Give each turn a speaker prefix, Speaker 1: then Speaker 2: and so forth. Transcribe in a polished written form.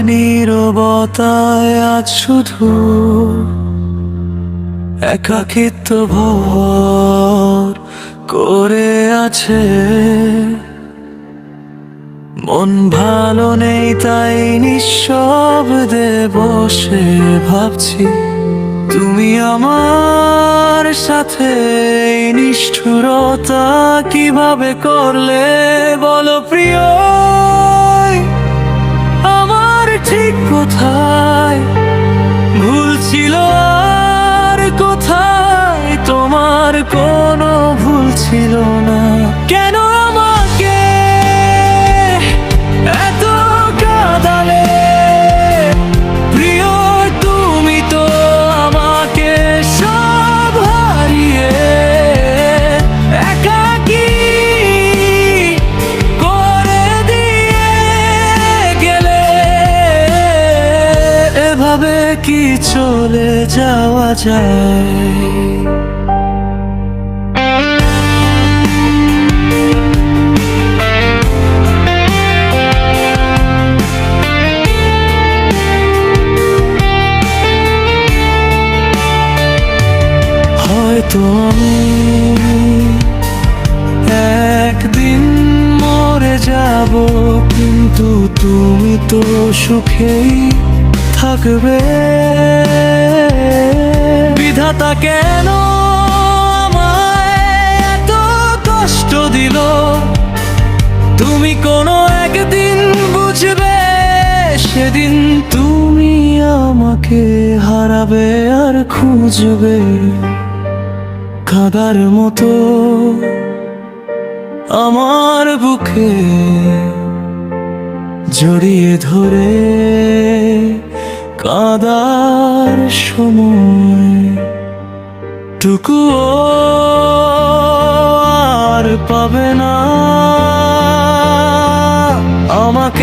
Speaker 1: নীরবতায় আজ শুধু একাকিত্ব ভর করে আছে। মন ভালো নেই তাই নিঃশব্দে বসে ভাবছি, তুমি আমার সাথে এই নিষ্ঠুরতা কিভাবে করলে বলো প্রিয়। আমার ঠিক কোথায় ভুল ছিল আর কোথায় তোমার কোনো ভুল ছিল না? কেন আমাকে এত কাঁদালে প্রিয়? তুমি তো আমাকে সব হারিয়ে একাকী করে দিয়ে গেলে। এভাবে কি চলে যাওয়া যায়? হয়তো আমি একদিন মরে যাব, কিন্তু তুমি তো সুখেই থাকবে। বিধাতা কেন আমায় এত কষ্ট দিল? তুমি কোনো একদিন বুঝবে, সেদিন তুমি আমাকে হারাবে আর খুঁজবে। কাঁদার মতো আমার বুকে জড়িয়ে ধরে কাঁদার সময় টুকুও আর পাবে না। আমাকে